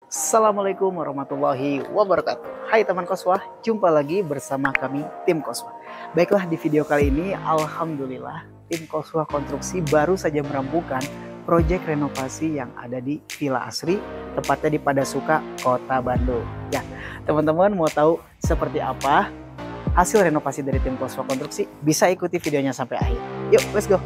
Assalamualaikum warahmatullahi wabarakatuh. Hai teman Koswah, jumpa lagi bersama kami tim Koswah. Baiklah, di video kali ini alhamdulillah tim Koswah Konstruksi baru saja merampungkan proyek renovasi yang ada di Villa Asri, tepatnya di Padasuka, Kota Bandung. Ya, teman-teman mau tahu seperti apa hasil renovasi dari tim Koswah Konstruksi? Bisa ikuti videonya sampai akhir. Yuk, let's go.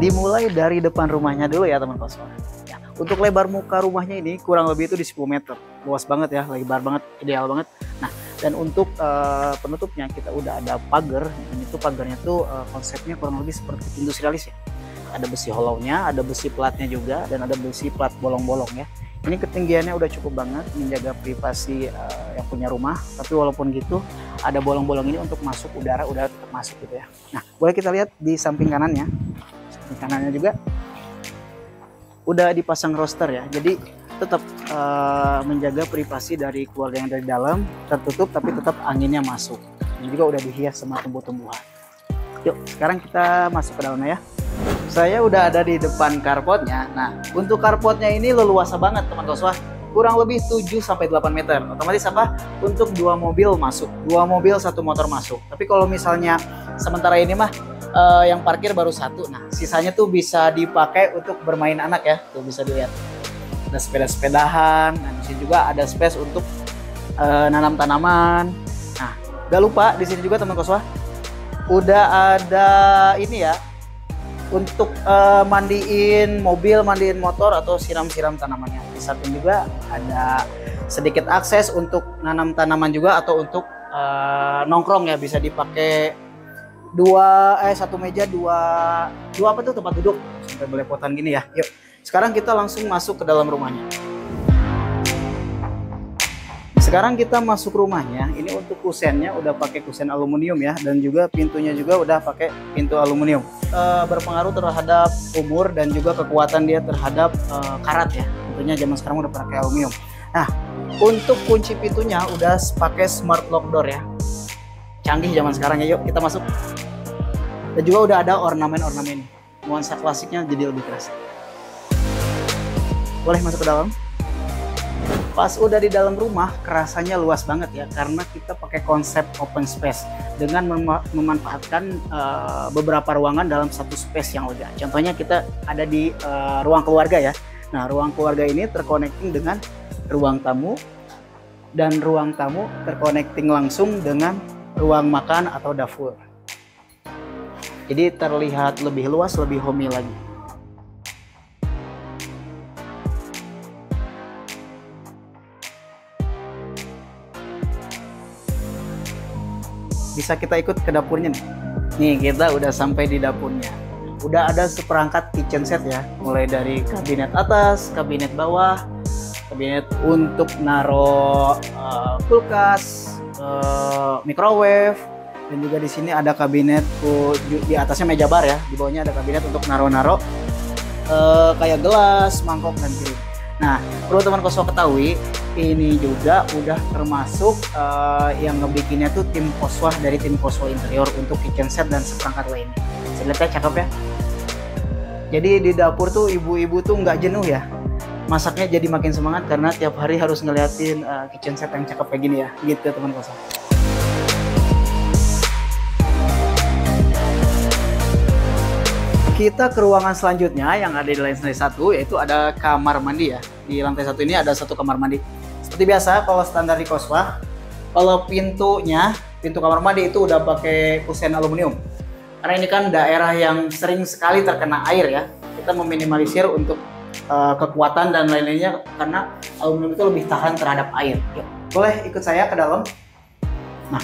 Dimulai dari depan rumahnya dulu ya teman Koswah. Ya, untuk lebar muka rumahnya ini kurang lebih itu di 10 meter. Luas banget ya, lebar banget, ideal banget. Nah, dan untuk penutupnya kita udah ada pagar. Ini tuh pagarnya tuh konsepnya kurang lebih seperti industrialis ya. Ada besi hollownya, ada besi platnya juga, dan ada besi plat bolong-bolong ya. Ini ketinggiannya udah cukup banget menjaga privasi yang punya rumah. Tapi walaupun gitu, ada bolong-bolong ini untuk masuk udara tetap masuk gitu ya. Nah, boleh kita lihat di samping kanannya. Di kanannya juga udah dipasang roster ya, jadi tetap menjaga privasi dari keluarga yang dari dalam, tertutup tapi tetap anginnya masuk. Ini juga udah dihias sama tumbuh-tumbuhan. Yuk sekarang kita masuk ke dalamnya ya. Saya udah ada di depan carportnya. Nah, untuk carportnya ini leluasa banget teman Koswah, kurang lebih 7-8 meter. Otomatis apa? Untuk 2 mobil masuk, 2 mobil 1 motor masuk. Tapi kalau misalnya sementara ini mah yang parkir baru 1. Nah, sisanya tuh bisa dipakai untuk bermain anak ya. Tuh bisa dilihat. Ada sepeda-sepedahan. Nah, di sini juga ada space untuk nanam tanaman. Nah, gak lupa di sini juga teman Koswah udah ada ini ya untuk mandiin mobil, mandiin motor atau siram-siram tanamannya. Di samping juga ada sedikit akses untuk nanam tanaman juga atau untuk nongkrong ya, bisa dipakai satu meja dua apa tuh tempat duduk sampai belepotan gini ya. Yuk sekarang kita langsung masuk ke dalam rumahnya. Sekarang kita masuk rumahnya. Ini untuk kusennya udah pakai kusen aluminium ya, dan juga pintunya juga udah pakai pintu aluminium. Berpengaruh terhadap umur dan juga kekuatan dia terhadap karat ya. Tentunya zaman sekarang udah pakai aluminium. Nah, untuk kunci pintunya udah pakai smart lock door ya. Canggih zaman sekarang ya. Yuk kita masuk. Dan juga udah ada ornamen-ornamen, nuansa klasiknya jadi lebih keras. Boleh masuk ke dalam. Pas udah di dalam rumah, kerasanya luas banget ya, karena kita pakai konsep open space dengan memanfaatkan beberapa ruangan dalam satu space yang lega. Contohnya kita ada di ruang keluarga ya. Nah, ruang keluarga ini terconnecting dengan ruang tamu, dan ruang tamu terconnecting langsung dengan ruang makan atau dapur. Jadi terlihat lebih luas, lebih homey lagi. Bisa kita ikut ke dapurnya nih. Nih kita udah sampai di dapurnya. Udah ada seperangkat kitchen set ya, mulai dari kabinet atas, kabinet bawah, kabinet untuk naro kulkas, microwave, dan juga di sini ada kabinet di atasnya meja bar ya, di bawahnya ada kabinet untuk naro-naro kayak gelas, mangkok dan piring. Nah, perlu teman Koswah ketahui, ini juga udah termasuk yang ngebikinnya tuh tim Koswah dari tim Koswah Interior untuk kitchen set dan seperangkat lainnya. Saya lihat ya, cakep ya. Jadi di dapur tuh ibu-ibu tuh nggak jenuh ya. Masaknya jadi makin semangat karena tiap hari harus ngeliatin kitchen set yang cakep kayak gini ya. Gitu teman Koswah. Kita ke ruangan selanjutnya yang ada di lantai 1, yaitu ada kamar mandi ya. Di lantai 1 ini ada 1 kamar mandi. Seperti biasa kalau standar di Koswah, kalau pintu kamar mandi itu udah pakai kusen aluminium. Karena ini kan daerah yang sering sekali terkena air ya. Kita meminimalisir untuk kekuatan dan lain-lainnya karena aluminium itu lebih tahan terhadap air. Yuk, boleh ikut saya ke dalam. Nah,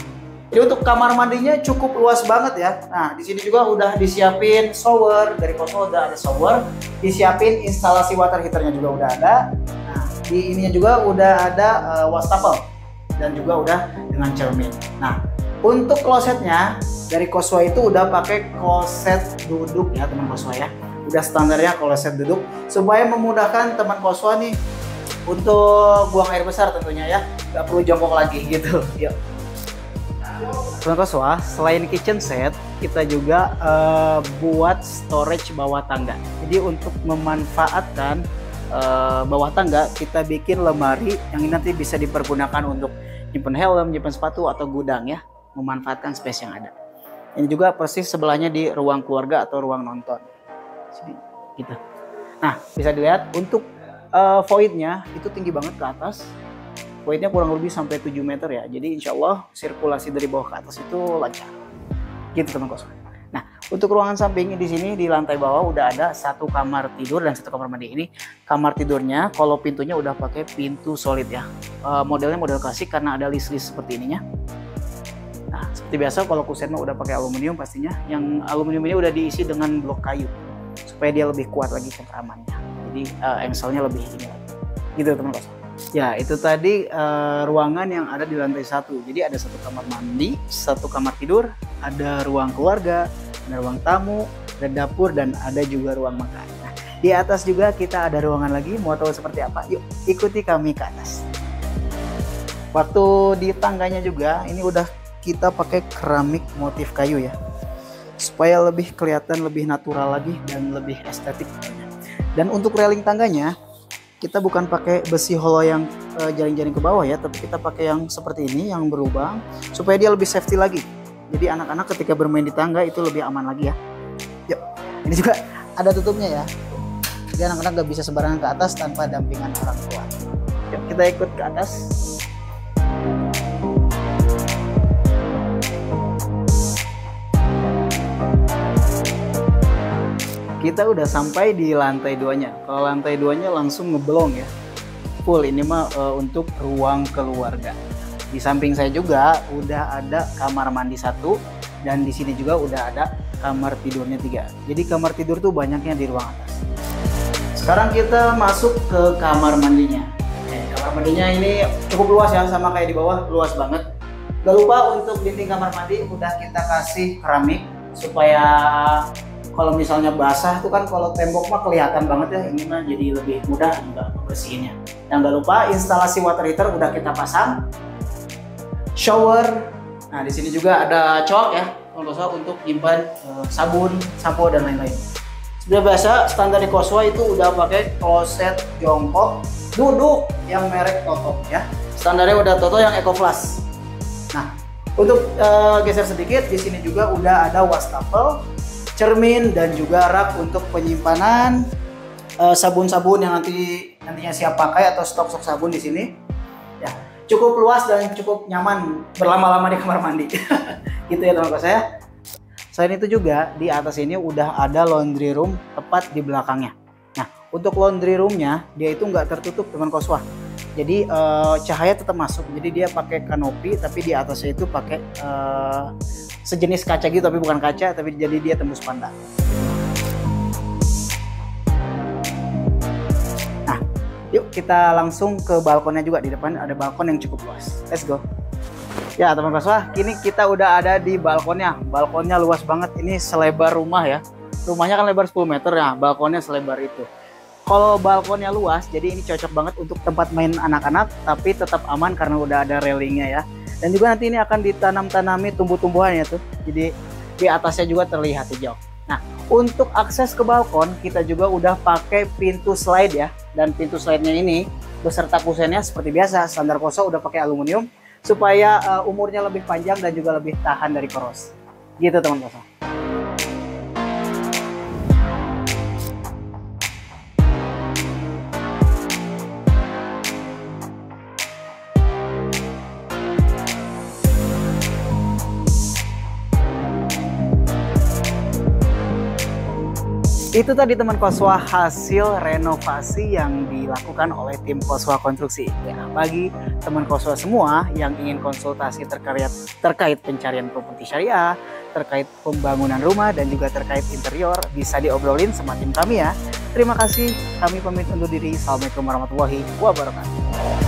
jadi untuk kamar mandinya cukup luas banget ya. Nah, di sini juga udah disiapin shower, dari Koswah udah ada shower, disiapin instalasi water heaternya juga udah ada. Nah, di ininya juga udah ada wastafel dan juga udah dengan cermin. Nah, untuk klosetnya dari Koswah itu udah pakai kloset duduk ya teman Koswah ya. Udah standarnya kloset duduk supaya memudahkan teman Koswah nih untuk buang air besar tentunya ya. Gak perlu jongkok lagi gitu. Yuk. Teman Koswa, selain kitchen set, kita juga buat storage bawah tangga. Jadi untuk memanfaatkan bawah tangga, kita bikin lemari yang nanti bisa dipergunakan untuk nyimpen helm, nyimpen sepatu atau gudang ya, memanfaatkan space yang ada. Ini juga persis sebelahnya di ruang keluarga atau ruang nonton. Sini, gitu. Nah, bisa dilihat untuk voidnya itu tinggi banget ke atas. Voidnya kurang lebih sampai 7 meter ya. Jadi insya Allah sirkulasi dari bawah ke atas itu lancar. Gitu teman kosong. Nah, untuk ruangan samping di sini di lantai bawah udah ada 1 kamar tidur dan 1 kamar mandi. Ini kamar tidurnya, kalau pintunya udah pakai pintu solid ya. Modelnya model klasik karena ada list-list seperti ininya. Nah, seperti biasa kalau kusen udah pakai aluminium pastinya. Yang aluminium ini udah diisi dengan blok kayu supaya dia lebih kuat lagi cengkramannya. Jadi engselnya lebih ini lagi. Gitu teman kosong. Ya, itu tadi ruangan yang ada di lantai 1. Jadi ada 1 kamar mandi, 1 kamar tidur, ada ruang keluarga, ada ruang tamu, ada dapur, dan ada juga ruang makan. Nah, di atas juga kita ada ruangan lagi. Mau tahu seperti apa? Yuk, ikuti kami ke atas. Waktu di tangganya juga, ini udah kita pakai keramik motif kayu ya. Supaya lebih kelihatan lebih natural lagi dan lebih estetik. Dan untuk railing tangganya, kita bukan pakai besi hollow yang jaring-jaring ke bawah ya, tapi kita pakai yang seperti ini yang berlubang supaya dia lebih safety lagi. Jadi anak-anak ketika bermain di tangga itu lebih aman lagi ya. Yuk, ini juga ada tutupnya ya. Jadi anak-anak gak bisa sembarangan ke atas tanpa dampingan orang tua. Yuk, kita ikut ke atas. Kita udah sampai di lantai 2-nya. Kalau lantai 2-nya langsung ngeblong ya. Full ini mah untuk ruang keluarga. Di samping saya juga udah ada kamar mandi 1 dan di sini juga udah ada kamar tidurnya 3. Jadi kamar tidur tuh banyaknya di ruang atas. Sekarang kita masuk ke kamar mandinya. Kamar mandinya ini cukup luas ya, sama kayak di bawah, luas banget. Gak lupa untuk dinding kamar mandi udah kita kasih keramik supaya kalau misalnya basah tuh kan kalau tembok mah kelihatan banget ya, ini mah jadi lebih mudah juga membersihinnya. Dan gak lupa instalasi water heater udah kita pasang. Shower. Nah, di sini juga ada cok ya, kalau untuk nyimpan sabun, sampo dan lain-lain. Sudah biasa standar di Koswa itu udah pakai kloset jongkok duduk yang merek Toto ya. Standarnya udah Toto yang Eco Plus. Nah, untuk geser sedikit, di sini juga udah ada wastafel, cermin, dan juga rak untuk penyimpanan sabun-sabun yang nantinya siap pakai atau stok-stok sabun di sini. Ya, cukup luas dan cukup nyaman berlama-lama di kamar mandi. Gitu ya teman-teman saya. Selain itu juga di atas ini udah ada laundry room tepat di belakangnya. Nah, untuk laundry roomnya dia itu nggak tertutup teman Koswa. Jadi cahaya tetap masuk. Jadi dia pakai kanopi tapi di atasnya itu pakai sejenis kaca gitu, tapi bukan kaca, tapi jadi dia tembus pandang. Nah, yuk kita langsung ke balkonnya juga. Di depan ada balkon yang cukup luas. Let's go. Ya teman Koswa, kini kita udah ada di balkonnya. Balkonnya luas banget. Ini selebar rumah ya. Rumahnya kan lebar 10 meter ya, balkonnya selebar itu. Kalau balkonnya luas, jadi ini cocok banget untuk tempat main anak-anak, tapi tetap aman karena udah ada railingnya ya. Dan juga nanti ini akan ditanam-tanami tumbuh-tumbuhan ya tuh. Jadi di atasnya juga terlihat hijau. Nah, untuk akses ke balkon kita juga udah pakai pintu slide ya. Dan pintu slide-nya ini beserta kusennya seperti biasa standar Koswa udah pakai aluminium supaya umurnya lebih panjang dan juga lebih tahan dari korosi. Gitu teman-teman. Itu tadi teman Koswa hasil renovasi yang dilakukan oleh tim Koswa Konstruksi. Ya, bagi teman Koswa semua yang ingin konsultasi terkait pencarian properti syariah, terkait pembangunan rumah dan juga terkait interior, bisa diobrolin sama tim kami ya. Terima kasih, kami pamit undur diri. Assalamualaikum warahmatullahi wabarakatuh.